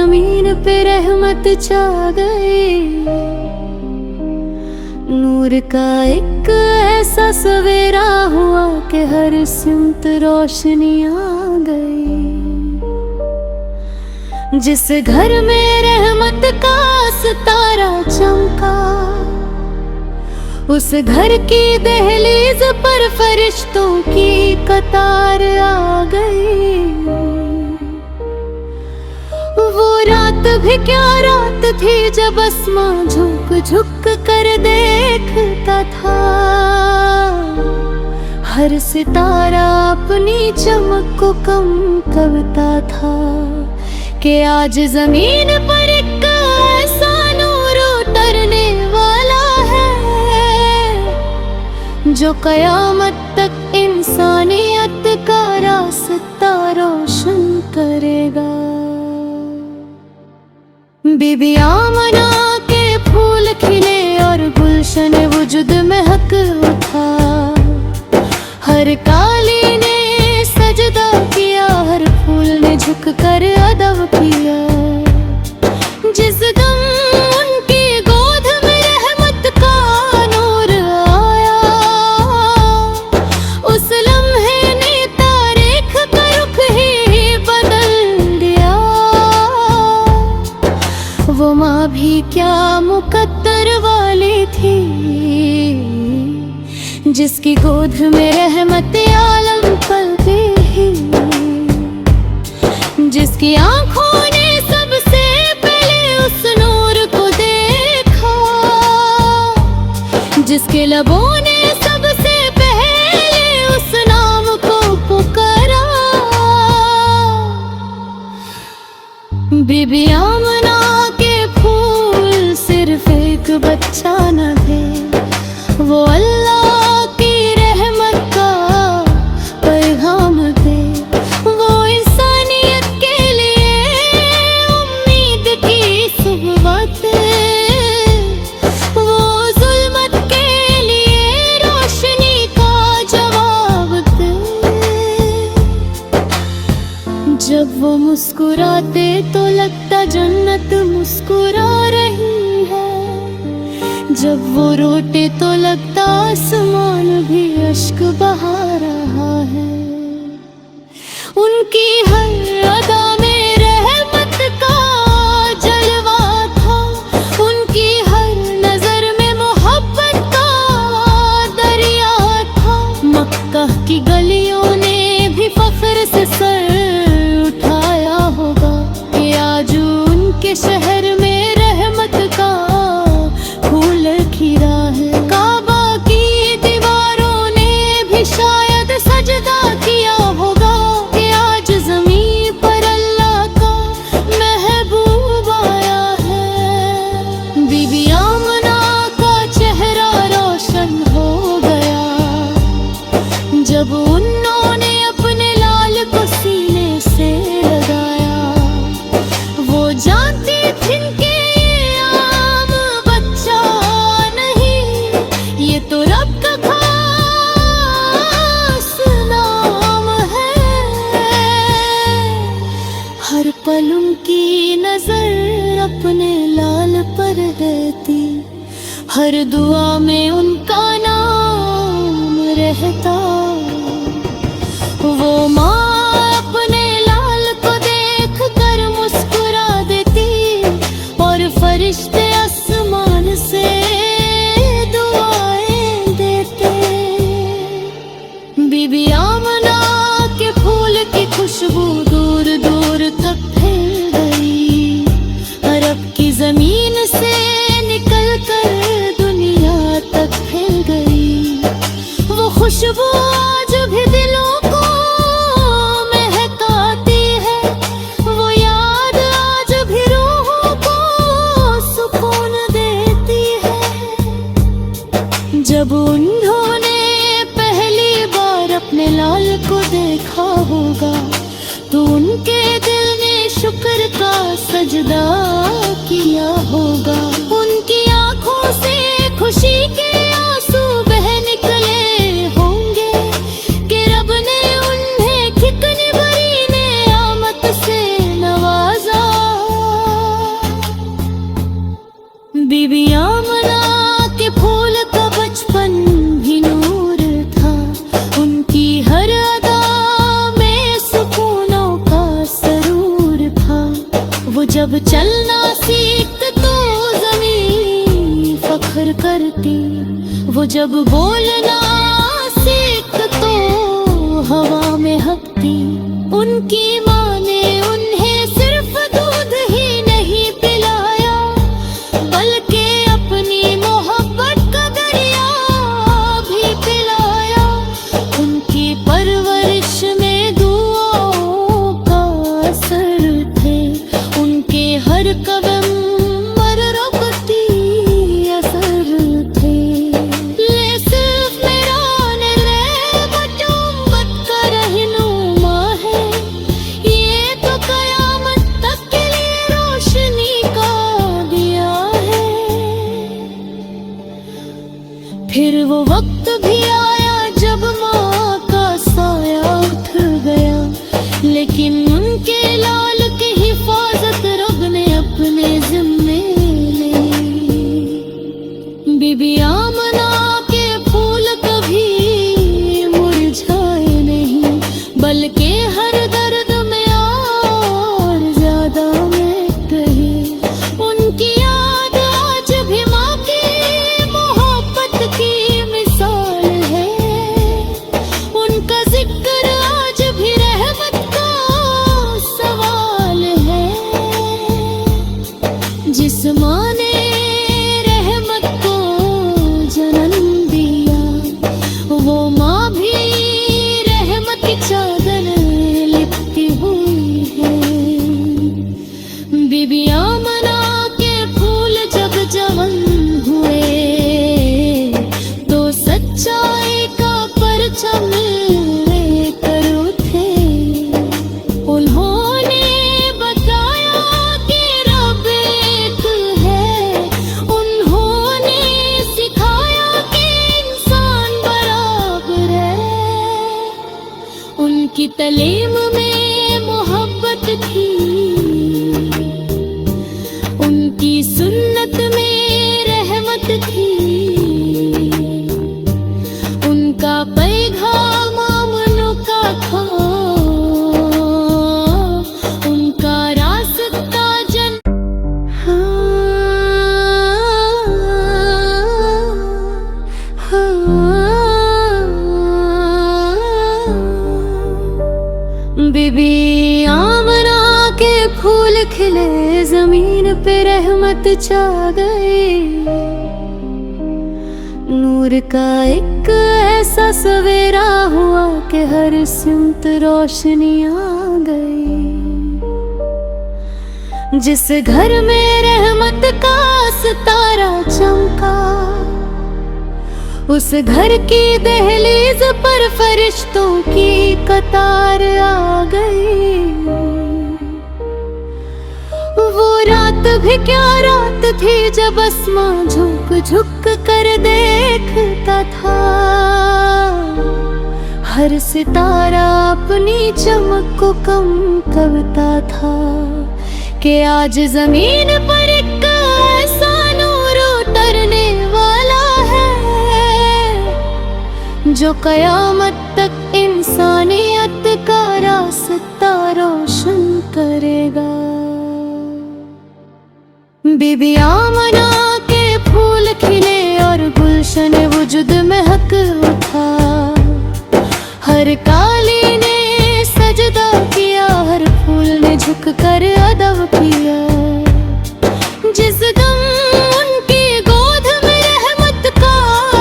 जमीन पे रहमत छा गई। नूर का एक ऐसा सवेरा हुआ कि हर सिमत रोशनी आ गई। जिस घर में रहमत का सितारा चमका, उस घर की दहलीज पर फरिश्तों की कतार आ गई। वो रात भी क्या रात थी जब आसमां झुक झुक कर देखता था। हर सितारा अपनी चमक को कम करता था कि आज जमीन पर एक ऐसा नूर उतरने वाला है जो कयामत तक इंसानियत का रास्ता रोशन करेगा। बीबी आमना के फूल खिले और गुलशन वुजुद महक उठा। हर काली ने सजदा किया, हर फूल ने झुक कर अदब किया। जिस दम उनकी गोद में रहमत का नूर आया, उस लम्हे ने तारीख का रुख ही बदल दिया। वो माँ भी क्या मुकद्दर वाली थी, जिसकी गोद में रहमत आलम पलती ही। जिसकी आंखों ने सबसे पहले उस नूर को देखा, जिसके लबों ने सबसे पहले उस नाम को पुकारा। बीबी आमना के फूल सिर्फ एक बच्चा न थे, वो अल्लाह की रहमत का पैगाम थे। वो इंसानियत के लिए उम्मीद की सुबह थे, वो जुल्मत के लिए रोशनी का जवाब थे। जब वो मुस्कुराते तो लगता जन्नत मुस्कुरा रही है, जब वो रोते तो लगता आसमान भी अश्क बहा रहा है। उनकी हर अदा में रहमत का जलवा था, उनकी हर नजर में मोहब्बत का दरिया था। मक्का की गलियों ने भी फख्र से सर उठाया होगा कि आज उनके शहर में रहमत का फूल खिला है। काबा की दीवारों ने भी शायद सजदा किया होगा कि आज ज़मीन पर अल्लाह का महबूब आया है। बीबी आमना का चेहरा रोशन हो गया जब उन्होंने अपने लाल को सीने से लगाया। वो जानती थी कि ये आम बच्चा नहीं, ये तो रब का खास नाम है। हर पल उनकी नजर अपने लाल पर रहती, हर दुआ में उनका नाम रहता। वो माँ अपने लाल को देख कर मुस्कुरा देती और फरिश्ते आसमान से दुआएं देते। बीबी आमना के फूल की खुशबू दूर दूर तक फैल गई, अरब की जमीन से निकल कर दुनिया तक फैल गई। वो खुशबू आज भी दिलों को महकाती है, वो याद आज भी रूहों को सुकून देती है। जब उन्होंने पहली बार अपने लाल को देखा होगा तो उनके दिल ने शुक्र का सजदा किया होगा। उनकी आंखों से खुशी के आंसू बह निकले होंगे कि रब ने उन्हें कितनी बड़ी नेमत से नवाजा। वो जब चलना सीखत तो जमीन फख्र करती, वो जब बोलना सीख तो हवा में हकती। उनकी माँ ने उन्हें सिर्फ दूध ही नहीं पिलाया, बल्कि अपनी मोहब्बत का दरिया भी पिलाया। उनकी परवरिश में दुआओं का असर थे, उनके हर कदम पर रबती असर थे। ले सिर्फ मेरा नेमत उम्मत का रहनुमा है, ये तो कयामत तक के लिए रोशनी का दिया है। फिर वो वक्त भी आया जब माँ का साया उठ गया, लेकिन उनके लाल की हिफाजत रब ने अपने जिम्मे ली। बीबी आमना के फूल कभी मुरझाए नहीं, बल्कि हर दर्द में और ज्यादा महक गए। उनकी याद आज भी माँ की मोहब्बत की मिसाल है, उनका जिक्र आज भी रहमत का सवाल है। जिस माँ ने रहमत को जन्म दिया, वो माँ भी रहमत की चादर लिपटी हुई है। बीबी आमना के फूल जब जवन हुए, तो सच्चाई का परचम लेकर उठे। उन्होंने बताया कि रब एक है, उन्होंने सिखाया कि इंसान बराबर है। उनकी तालीम में मोहब्बत थी, उनकी सुन्नत में रहमत थी। उनका पैगाम अमन का था, उनका रास्ता जन। बीबी आमना के फूल खिले, जमीन पे रहमत छा गई। नूर का एक ऐसा सवेरा हुआ कि हर सिमत रोशनी आ गई। जिस घर में रहमत का सितारा चमका, उस घर की दहलीज पर फरिश्तों की कतार आ गई। वो रात भी क्या रात थी जब आसमां झुक झुक कर देखता था। हर सितारा अपनी चमक को कम करता था कि आज जमीन पर एक ऐसा नूर उतरने वाला है, जो कयामत तक इंसानियत का रास्ता रोशन करेगा। बीबी आमना के फूल खिले और गुलशन वुजुद महक उठा। हर काली ने सजदा किया, हर फूल ने झुक कर अदब किया। जिस दम उनकी गोद में रहमत का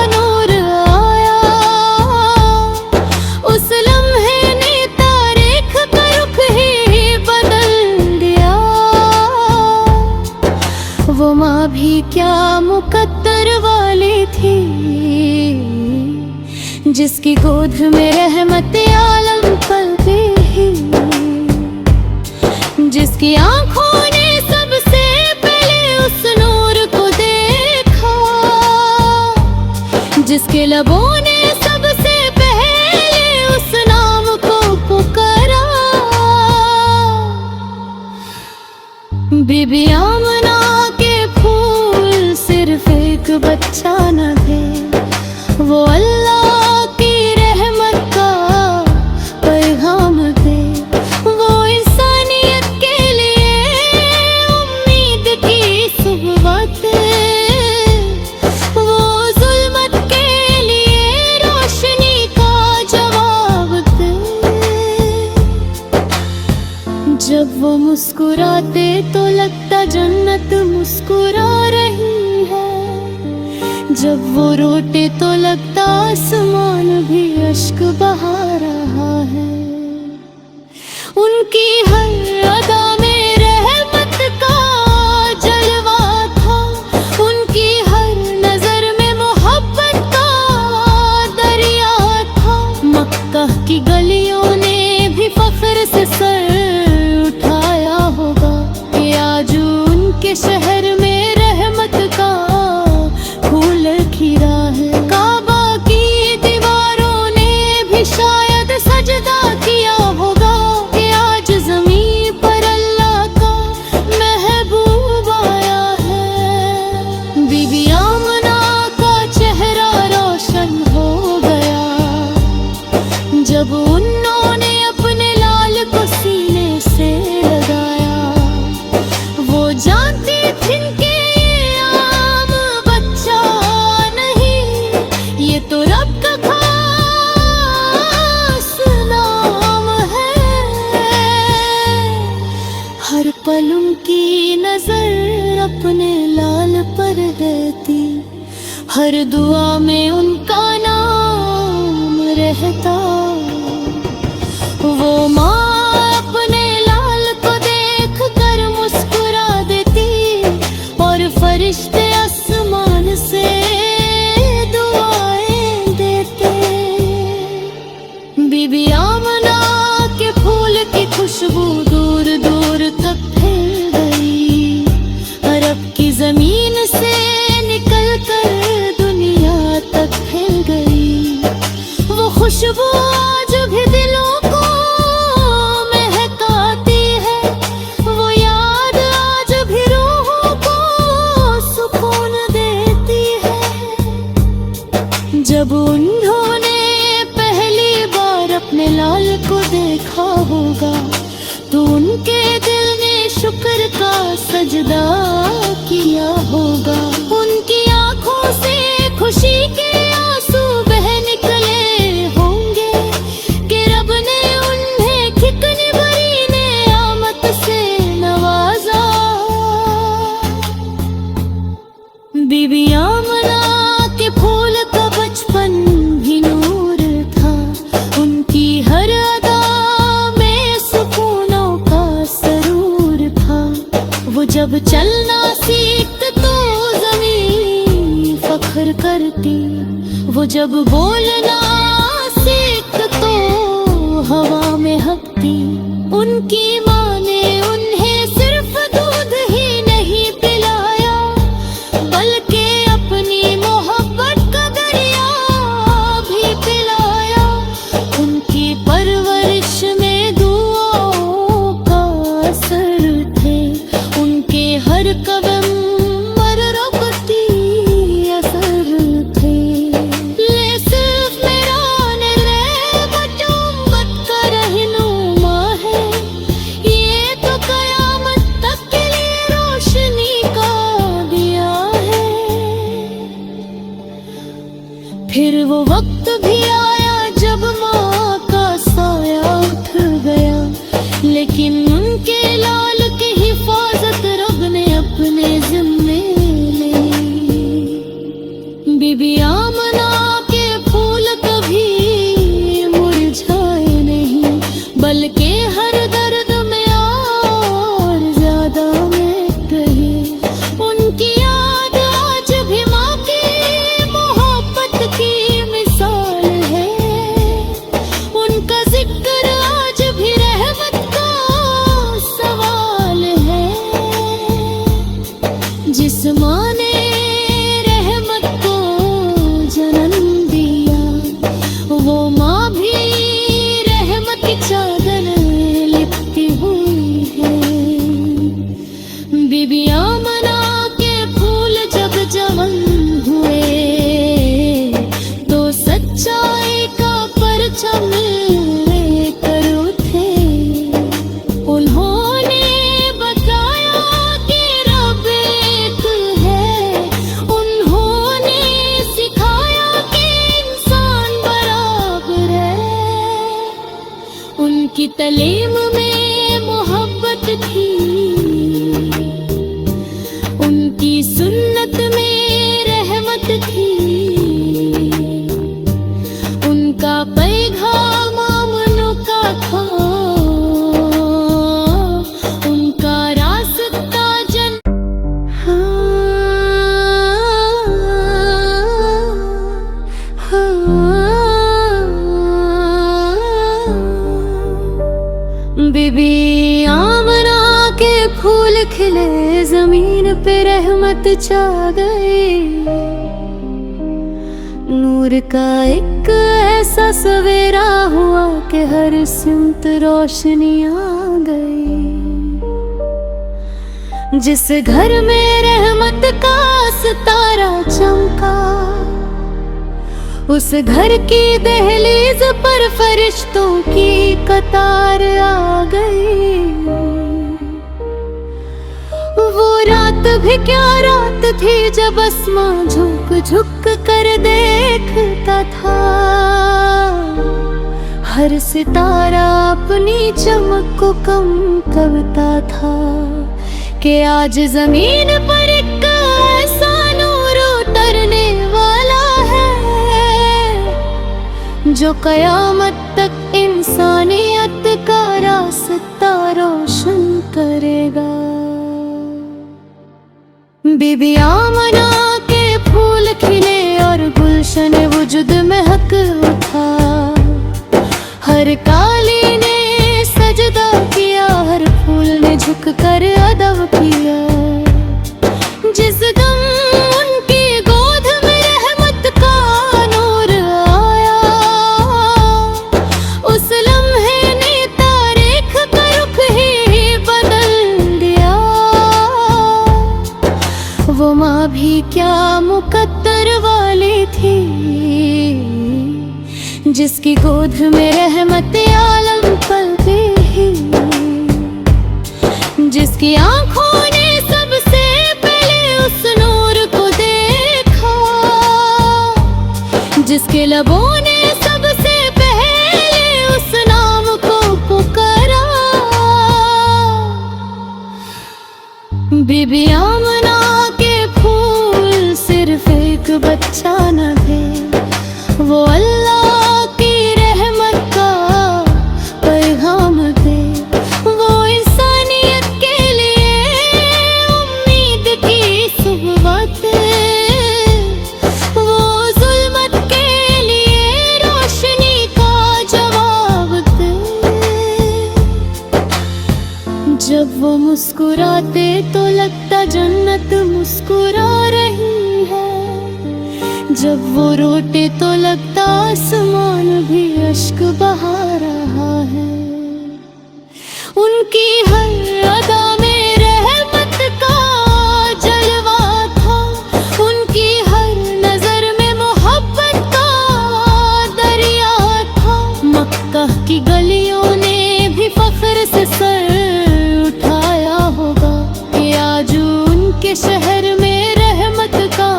नूर आया, उस लम्हे ने तारीख का रुख ही बदल दिया। वो माँ भी क्या मुकद्दर वाली थी, जिसकी गोद में रहमत आलम पलती ही, जिसकी आंखों ने सबसे पहले उस नूर को देखा, जिसके लबों ने सबसे पहले उस नाम को पुकारा। बीबी आमना के फूल सिर्फ एक बच्चा न थे, वो अल्लाह की रहमत का पैगाम थे। वो इंसानियत के लिए जन्नत मुस्कुरा रही है। जब वो रोते तो लगता आसमान भी अश्क बहा रहा है। उनकी हर अदा में रहमत का जलवा था, उनकी हर नजर में मोहब्बत का दरिया था। मक्का की गलियों ने भी फख्र से सर उठाया होगा कि आज उनके शहर में रहमत का फूल खिला है। काबा की दीवारों ने भी शायद सजदा किया होगा कि आज ज़मीं पर अल्लाह का महबूब आया है। बीबी आमना का चेहरा रोशन हो गया जब उन्होंने अपने लाल को सीने से लगाया। वो जानती थी कि ये आम बच्चा नहीं, ये तो रब का खास नाम है। हर पल उनकी नजर अपने लाल पर रहती, हर दुआ में उनका नाम रहता। वो माँ अपने लाल को देख कर मुस्कुरा देती और फरिश्ते आसमान से दुआएं देते। बीबी आमना के फूल की खुशबू दूर दूर तक फैल गई, अरब की जमीन से निकल कर दुनिया तक फैल गई। वो खुशबू आज भी दिलों को महकाती है, वो याद आज भी रूहों को सुकून देती है। जब उन्होंने पहली बार अपने लाल को देखा होगा तो उनके दिल ने शुक्र का सजदा किया होगा। उनकी आंखों से खुशी के आंसू बह निकले होंगे कि रब ने उन्हें कितनी बड़ी नेमत से नवाजा। बीबी आमना के फूल का बचपन भी नूर था, उनकी हर अदा में सुकूनों का सरूर था। वो जब चलना सीखते तो जमीन फख्र करती, वो जब बोलना सीखते तो हवा में हकती। उनकी माँ ने उन्हें सिर्फ दूध ही नहीं पिलाया बल्कि अपनी मोहब्बत का दरिया भी पिलाया। उनकी परवरिश में दुआओं का असर थे, उनके हर कदम पर रबती असर थे। ले सिर्फ मेरा रहमत उम्मत का रहनुमा है, ये तो कयामत तक के लिए रोशनी का दिया है। फिर वो वक्त भी आया जब माँ का साया उठ गया, लेकिन उनके लाल की हिफाजत रब ने अपने जिम्मे ली। बीबी आमना के फूल कभी मुरझाए नहीं बल्कि हर दर्द में और ज्यादा में रहे। उनकी याद आज भी माँ की मोहब्बत की मिसाल है, उनका जिक्र आज भी रहमत का सवाल है। जिस माँ ने रहमत को जन्म दिया वो माँ भी रहमत की चादर लिपटी हुई है। बीबी आमना के फूल जब जवन हुए तो सच्चाई का परचम लेकर उठे। उन्होंने बताया कि रब एक है, उन्होंने सिखाया कि इंसान बराबर है। उनकी तालीम में मोहब्बत थी, खिले जमीन पे रहमत छा गई। नूर का एक ऐसा सवेरा हुआ कि हर सिमत रोशनी आ गई। जिस घर में रहमत का सितारा चमका, उस घर की दहलीज पर फरिश्तों की कतार आ गई। वो रात भी क्या रात थी जब आसमां झुक झुक कर देखता था। हर सितारा अपनी चमक को कम करता था कि आज जमीन पर एक ऐसा नूर उतरने वाला है जो कयामत तक इंसानियत का रास्ता रोशन करेगा। बीबी आमना के फूल खिले और गुलशन वुजुद महक उठा। हर काली ने सजदा किया, हर फूल ने झुक कर अदब किया। जिस दम उनकी गोद में रहमत का नूर आया, उस लम्हे ने तारीख का रुख ही बदल दिया। वो माँ भी क्या मुकद्दर वाली थी, जिसकी गोद में रहमत आलम पलती ही। जिसकी आंखों ने सबसे पहले उस नूर को देखा, जिसके लबों ने सबसे पहले उस नाम को पुकारा। बीबी आमना के फूल सिर्फ एक बच्चा न थे, वो अल्लाह की रहमत का पैगाम थे। वो इंसानियत के लिए उम्मीद की सुबह थे। वो जुल्मत के लिए रोशनी का जवाब थे। जब वो मुस्कुराते तो लगता जन्नत मुस्कुरा रही है। जब वो रोते तो लगता आसमान भी अश्क बहा रहा है। उनकी हर अदा में रहमत का जलवा था। उनकी हर नजर में मोहब्बत का दरिया था। मक्का की गलियों ने भी फख्र से सर उठाया होगा कि आज उनके शहर में रहमत का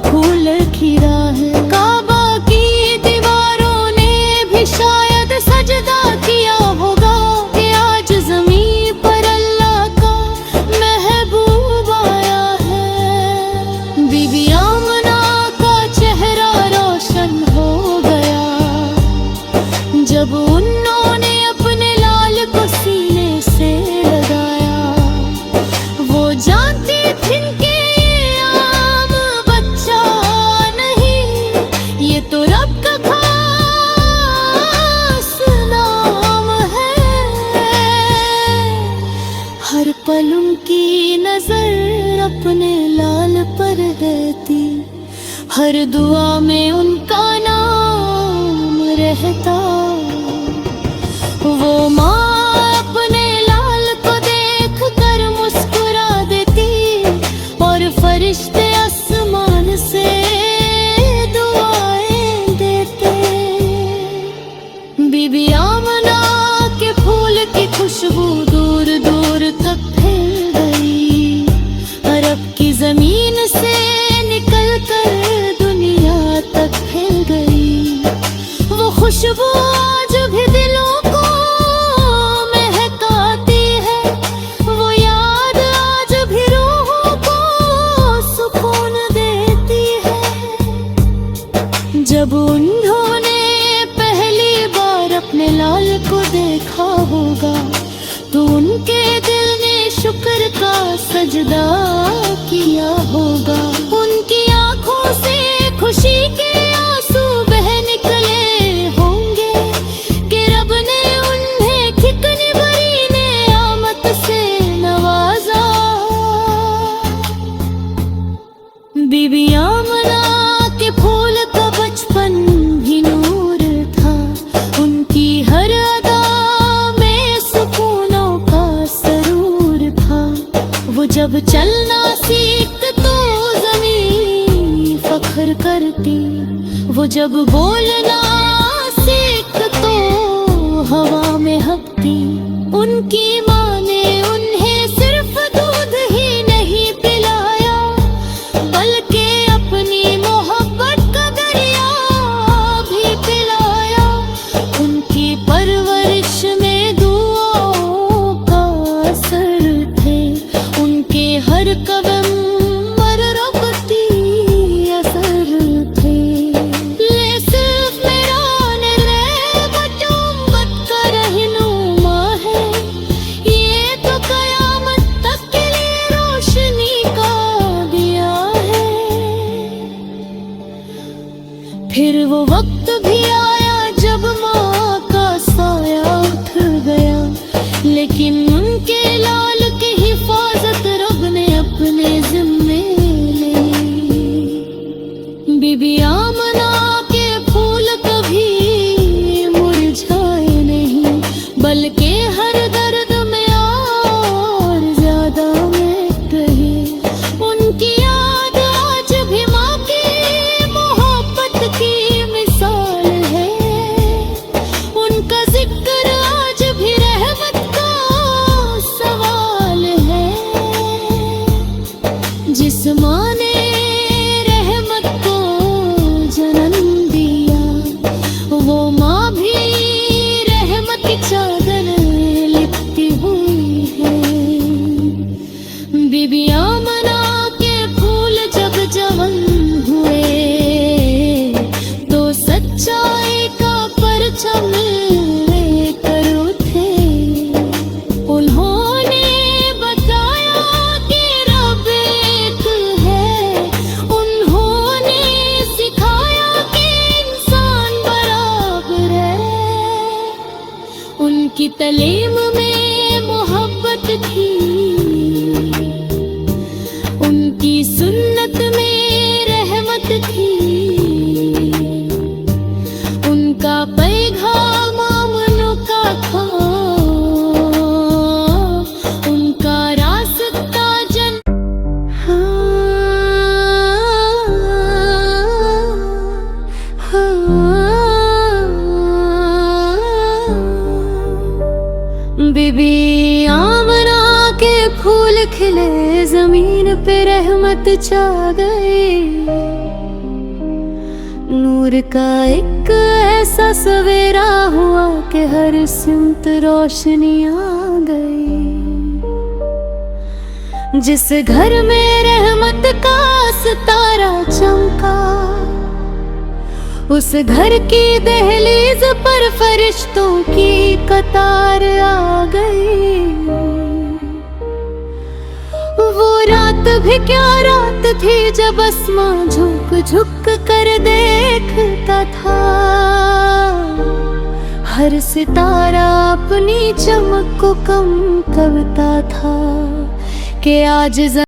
फूल खिला है। काबा की दीवारों ने भी शायद सजदा किया होगा कि आज ज़मीं पर अल्लाह का महबूब आया है। बीबी आमना का चेहरा रोशन हो गया जब उन्होंने अपने लाल को सीने से लगाया। वो जानती थी कि ये आम बच्चा नहीं, ये तो रब का खास नाम है। हर पल उनकी नजर अपने लाल पर रहती, हर दुआ में उनका नाम रहता। वो माँ अपने लाल को देख कर मुस्कुरा देती और फरिश्ते आसमान से दुआएं देते। बीबी आमना के फूल की खुशबू दूर दूर तक फैल गई। अरब की जमीन से निकल कर दुनिया तक फैल गई। वो खुशबू आज भी दिलों को महकाती है। वो याद आज भी रूहों को सुकून देती है। जब उन्होंने पहली बार अपने लाल को देखा होगा तो उनके दिल ने शुक्र का सजदा किया होगा। उनकी आंखों से खुशी के आंसू बह निकले होंगे कि रब ने उन्हें कितनी बड़ी नेमत से नवाजा वो जब चलना सीखत तो जमीन फख्र करती, वो जब बोलना सीख तो हवा में हकती। उनकी माँ ने उन्हें सिर्फ दूध ही नहीं पिलाया, बल्कि अपनी मोहब्बत का दरिया भी पिलाया। उनकी परवरिश में दुआओं का असर थे, उनके हर कदम पर रबती असर थे। ले सिर्फ मेरा नेमत उम्मत का रहनुमा है, ये तो कयामत तक के लिए रोशनी का दिया है। फिर वो वक्त भी आया जब माँ का साया उठ गया, लेकिन उनके लाल की हिफाजत रब ने अपने जिम्मे ली। बीबी आमना के फूल कभी मुरझाए नहीं, बल्कि हर दर्द में और ज्यादा महक रही। उनकी याद आज भी माँ की मोहब्बत की मिसाल है, उनका जिक्र आज भी रहमत का सवाल है। जिस माँ ने रहमत को जन्म दिया, वो माँ भी रहमत की चादर लिपटी हुई है। बीबी आमना के फूल जब जवन हुए, तो सच्चाई का परचम लेकर उठे। उन्होंने बताया कि रब एक है, उन्होंने सिखाया कि इंसान बराबर है। उनकी तालीम में मोहब्बत थी, उनकी सुन्नत में रहमत थी। उनका पैगाम आमनों का था, उनका रास्ता जन। बीबी आमना के फूल खिले, जमीन पे रहमत छा गई। नूर का एक ऐसा सवेरा हुआ कि हर सिमत रोशनी आ गई। जिस घर में रहमत का सितारा चमका, उस घर की दहलीज पर फरिश्तों की कतार आ गई। वो रात भी क्या रात थी जब आसमां झुक झुक कर देखता था। हर सितारा अपनी चमक को कम करता था कि आज